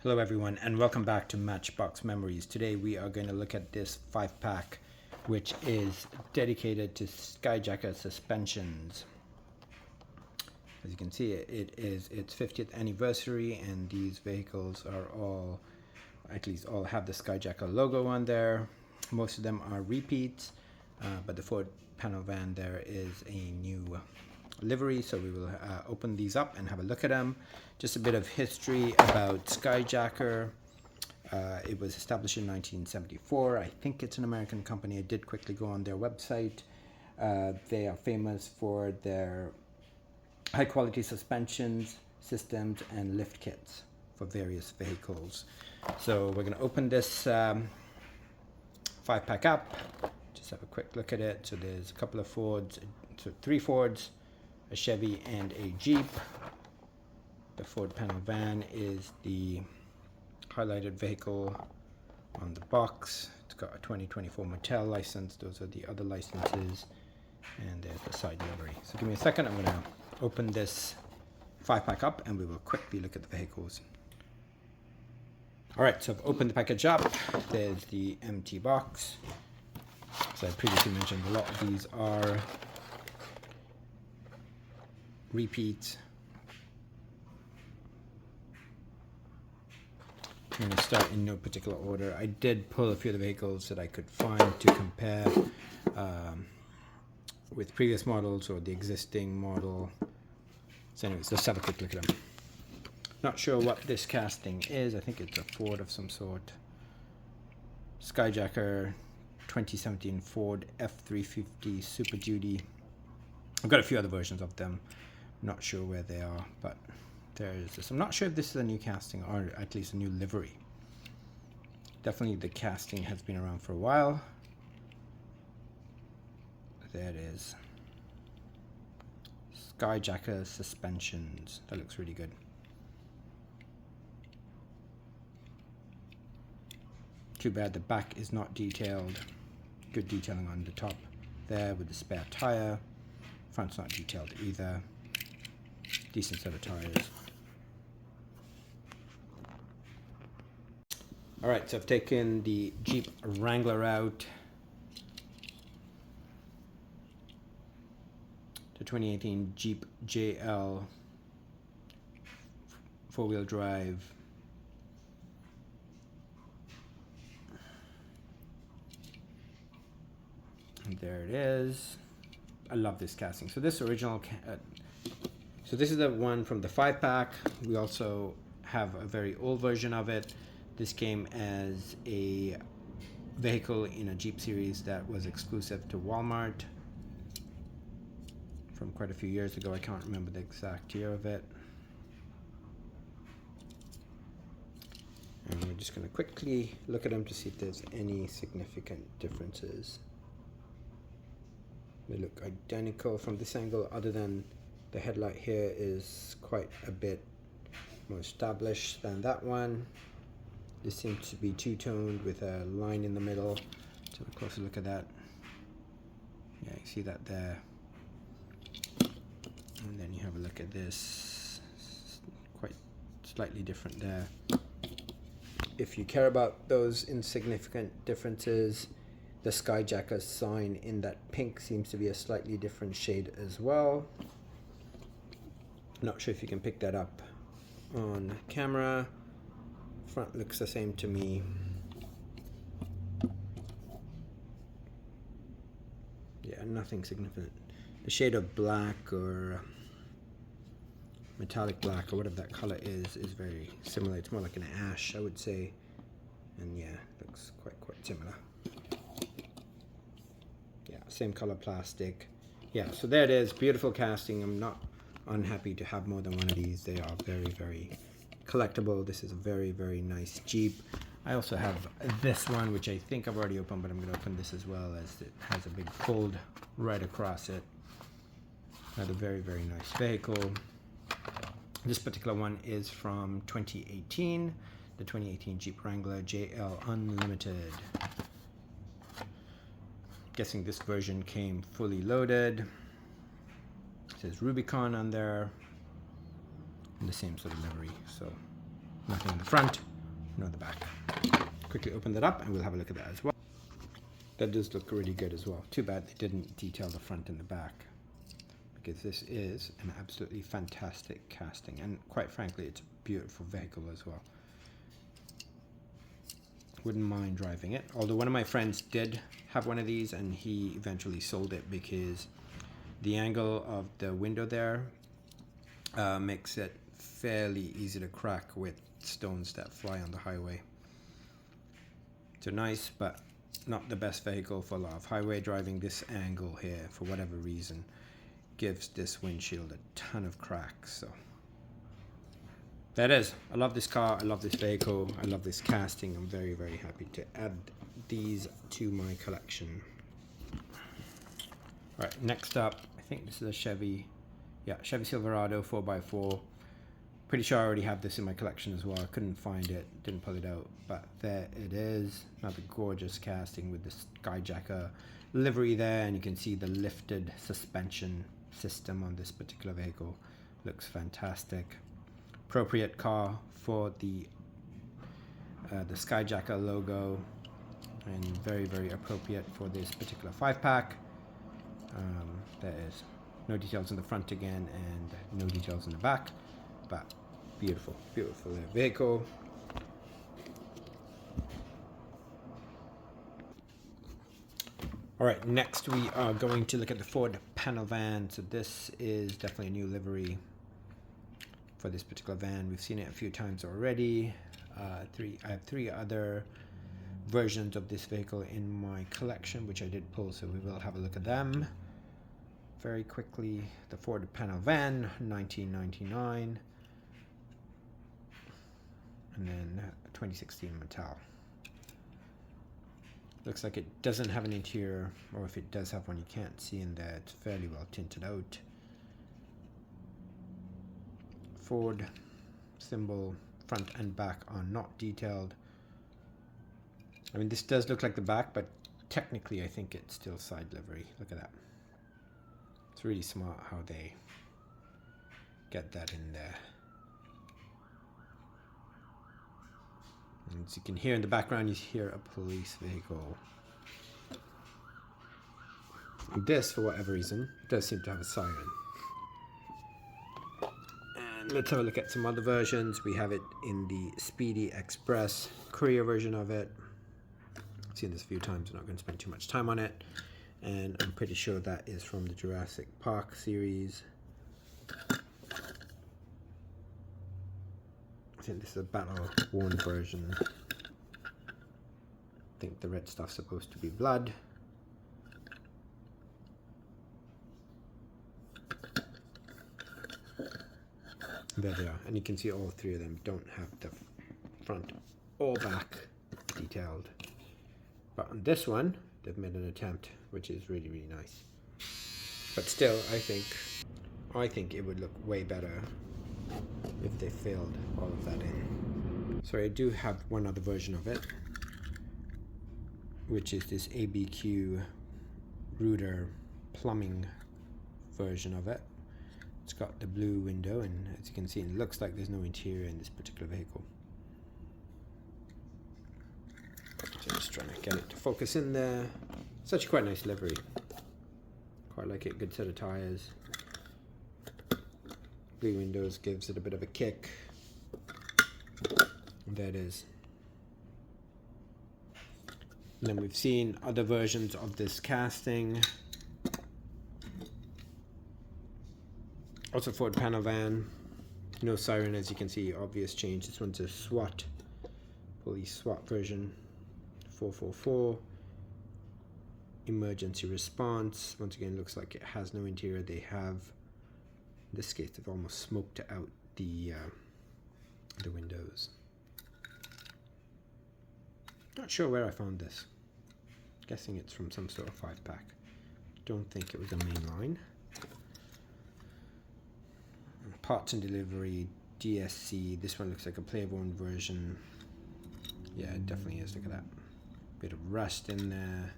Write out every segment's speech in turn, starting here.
Hello everyone and welcome back to Matchbox Memories. Today we are going to look at this 5-pack which is dedicated to Skyjacker suspensions. As you can see, it is its 50th anniversary and these vehicles are all, at least all have the Skyjacker logo on there. Most of them are repeats, but the Ford panel van there is a new livery, so we will open these up and have a look at them. Just a bit of history about Skyjacker. It was established in 1974. I think it's an American company. I did quickly go on their website. They are famous for their high quality suspensions, systems and lift kits for various vehicles. So we're going to open this 5-pack up. Just have a quick look at it. So there's a couple of Fords, so 3 Fords, a Chevy and a Jeep. The Ford panel van is the highlighted vehicle on the box. It's got a 2024 Mattel license. Those are the other licenses. And there's the side livery. So give me a second. I'm going to open this 5-pack up and we will quickly look at the vehicles. Alright, so I've opened the package up. There's the empty box. So I previously mentioned a lot of these are repeats. I'm going to start in no particular order. I did pull a few of the vehicles that I could find to compare with previous models or the existing model. So anyways, let's have a quick look at them. Not sure what this casting is. I think it's a Ford of some sort. Skyjacker 2017 Ford F350 Super Duty. I've got a few other versions of them. Not sure where they are, but there is this. I'm not sure if this is a new casting or at least a new livery. Definitely the casting has been around for a while. There it is. Skyjacker suspensions. That looks really good. Too bad the back is not detailed. Good detailing on the top there with the spare tire. Front's not detailed either. Decent set of tires. Alright, so I've taken the Jeep Wrangler out. The 2018 Jeep JL 4-wheel drive. And there it is. I love this casting. So this original, so this is the one from the 5-pack. We also have a very old version of it. This came as a vehicle in a Jeep series that was exclusive to Walmart from quite a few years ago. I can't remember the exact year of it. And we're just going to quickly look at them to see if there's any significant differences. They look identical from this angle, other than the headlight here is quite a bit more established than that one. This seems to be two-toned with a line in the middle. Let's have a closer look at that. Yeah, you see that there. And then you have a look at this. Quite slightly different there. If you care about those insignificant differences, the Skyjacker sign in that pink seems to be a slightly different shade as well. Not sure if you can pick that up on camera. Front looks the same to me. Yeah, nothing significant. The shade of black or metallic black or whatever that color is very similar. It's more like an ash, I would say. And yeah, looks quite similar. Yeah, same color plastic. Yeah, so there it is. Beautiful casting. I'm not unhappy to have more than one of these. They are very collectible. This is a very nice Jeep. I also have this one, which I think I've already opened, but I'm going to open this as well, as it has a big fold right across it. Another very nice vehicle. This particular one is from 2018, the 2018 Jeep Wrangler JL Unlimited. Guessing this version came fully loaded. It says Rubicon on there, and the same sort of livery. So Nothing in the front, nor the back. Quickly open that up and we'll have a look at that as well. That does look really good as well. Too bad they didn't detail the front and the back, because this is an absolutely fantastic casting, and quite frankly it's a beautiful vehicle as well. Wouldn't mind driving it, although one of my friends did have one of these and he eventually sold it because the angle of the window there makes it fairly easy to crack with stones that fly on the highway. So nice, but not the best vehicle for a lot of highway driving. This angle here, for whatever reason, gives this windshield a ton of cracks. So that is, I love this car, I love this vehicle, I love this casting. I'm very, very happy to add these to my collection. All right, next up, I think this is a Chevy Silverado 4x4. Pretty sure I already have this in my collection as well. I couldn't find it, didn't pull it out, but there it is. Another gorgeous casting with the Skyjacker livery there, and you can see the lifted suspension system on this particular vehicle. Looks fantastic. Appropriate car for the Skyjacker logo, and very, very appropriate for this particular 5-pack. There is no details in the front again, and no details in the back, but beautiful, beautiful vehicle. All right, next we are going to look at the Ford panel van. So this is definitely a new livery for this particular van. We've seen it a few times already. I have 3 other versions of this vehicle in my collection, which I did pull, so we will have a look at them very quickly. The Ford panel van, 1999, and then 2016 Mattel. Looks like it doesn't have an interior, or if it does have one, you can't see in there. It's fairly well tinted out. Ford symbol, front and back are not detailed. I mean, this does look like the back, but technically I think it's still side livery. Look at that. It's really smart how they get that in there. And as you can hear in the background, you hear a police vehicle. And this, for whatever reason, does seem to have a siren. And let's have a look at some other versions. We have it in the Speedy Express courier version of it. I've seen this a few times, I'm not going to spend too much time on it. And I'm pretty sure that is from the Jurassic Park series. I think this is a battle-worn version. I think the red stuff's supposed to be blood. There they are, and you can see all 3 of them don't have the front or back detailed. But on this one, they've made an attempt, which is really, really nice. But still, I think it would look way better if they filled all of that in. So I do have one other version of it, which is this ABQ Ruder plumbing version of it. It's got the blue window, and as you can see, it looks like there's no interior in this particular vehicle. So just trying to get it to focus in there. It's actually quite a nice livery. Quite like it, good set of tires. Blue windows gives it a bit of a kick. And there it is. And then we've seen other versions of this casting. Also Ford panel van. No siren, as you can see, obvious change. This one's a SWAT, police SWAT version. 444. Emergency response. Once again, looks like it has no interior. They have, in this case, they've almost smoked out the windows. Not sure where I found this. Guessing it's from some sort of 5-pack. Don't think it was a mainline. Parts and delivery, DSC. This one looks like a play-born version. Yeah, it definitely is. Look at that. Bit of rust in there.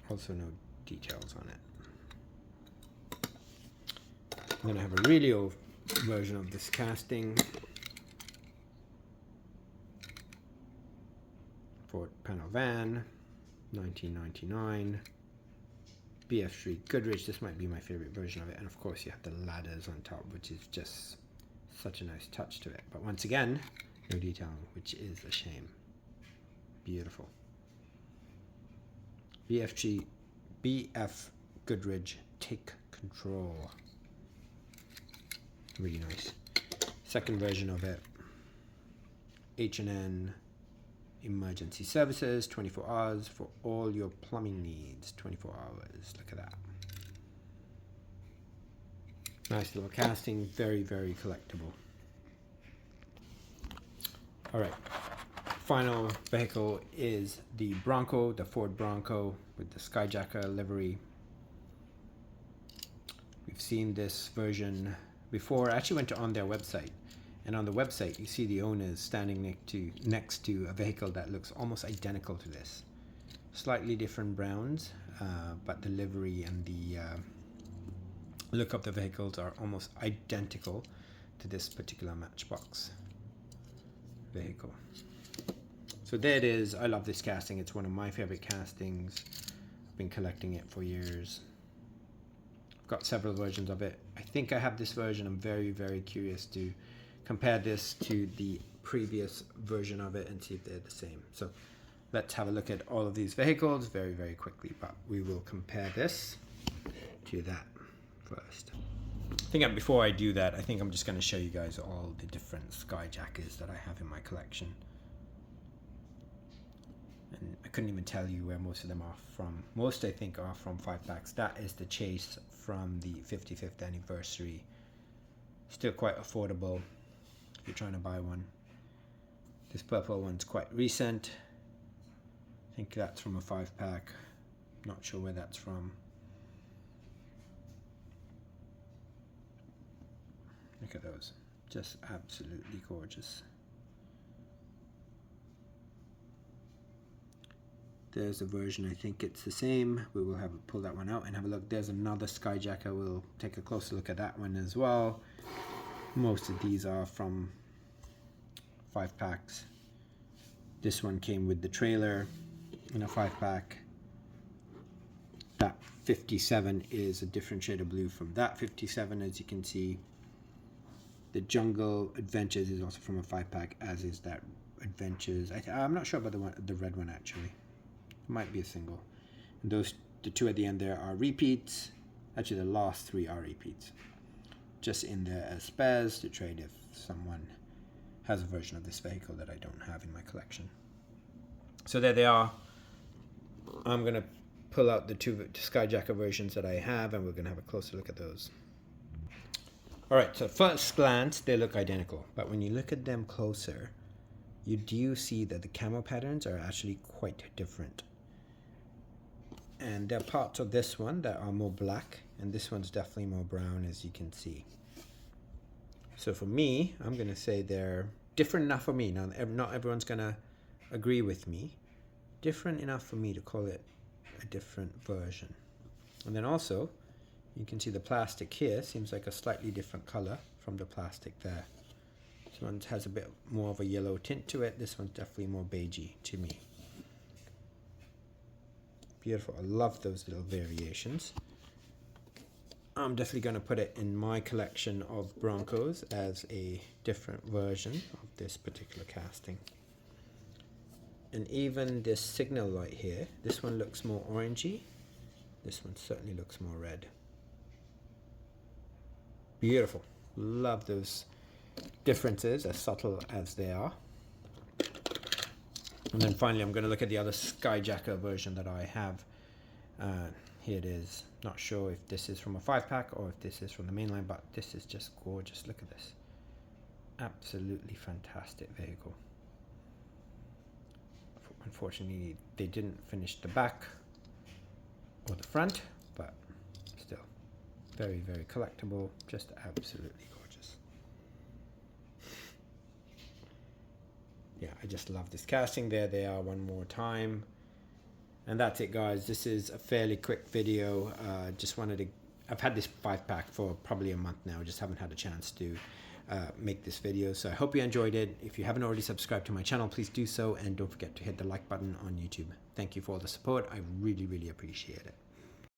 Also no details on it. And then I have a really old version of this casting. Ford panel van, 1999. BF Street Goodrich, this might be my favorite version of it. And of course you have the ladders on top, which is just such a nice touch to it. But once again, no detailing, which is a shame. Beautiful. BF Goodrich Take Control. Really nice. Second version of it, H&N Emergency Services, 24 hours for all your plumbing needs. 24 hours. Look at that. Nice little casting. Very, very collectible. All right. Final vehicle is the Bronco, the Ford Bronco with the Skyjacker livery. We've seen this version before. I actually went on their website. And on the website, you see the owners standing next to a vehicle that looks almost identical to this. Slightly different browns, but the livery and the look of the vehicles are almost identical to this particular Matchbox vehicle. So there it is. I love this casting. It's one of my favorite castings. I've been collecting it for years. I've got several versions of it. I think I have this version. I'm very, very curious to compare this to the previous version of it and see if they're the same. So let's have a look at all of these vehicles very, very quickly, but we will compare this to that first. I think before I do that, I think I'm just going to show you guys all the different Skyjackers that I have in my collection. And I couldn't even tell you where most of them are from. Most, I think, are from 5-packs. That is the Chase from the 55th anniversary. Still quite affordable if you're trying to buy one. This purple one's quite recent. I think that's from a 5-pack. Not sure where that's from. Look at those. Just absolutely gorgeous. There's a version, I think it's the same. We will pull that one out and have a look. There's another Skyjacker. We'll take a closer look at that one as well. Most of these are from 5-packs. This one came with the trailer in a 5-pack. That 57 is a different shade of blue from that 57, as you can see. The Jungle Adventures is also from a 5-pack, as is that Adventures. I'm not sure about the red one actually. It might be a single. And the two at the end there are repeats. Actually, the last three are repeats. Just in there as spares to trade if someone has a version of this vehicle that I don't have in my collection. So there they are. I'm going to pull out the two Skyjacker versions that I have, and we're going to have a closer look at those. Alright, so first glance, they look identical. But when you look at them closer, you do see that the camo patterns are actually quite different. And there are parts of this one that are more black, and this one's definitely more brown, as you can see. So for me, I'm going to say they're different enough for me. Now, not everyone's going to agree with me. Different enough for me to call it a different version. And then also, you can see the plastic here seems like a slightly different color from the plastic there. This one has a bit more of a yellow tint to it. This one's definitely more beigey to me. Beautiful. I love those little variations. I'm definitely going to put it in my collection of Broncos as a different version of this particular casting. And even this signal light here, this one looks more orangey. This one certainly looks more red. Beautiful. Love those differences, as subtle as they are. And then finally, I'm going to look at the other Skyjacker version that I have. Here it is. Not sure if this is from a 5-pack or if this is from the mainline, but this is just gorgeous. Look at this. Absolutely fantastic vehicle. Unfortunately, they didn't finish the back or the front, but still very, very collectible. Just absolutely gorgeous. Yeah, I just love this casting. There they are one more time. And that's it, guys. This is a fairly quick video. Just wanted to I've had this 5-pack for probably a month now. Just haven't had a chance to make this video. So I hope you enjoyed it. If you haven't already subscribed to my channel, please do so, and don't forget to hit the like button on YouTube. Thank you for all the support. I really, really appreciate it.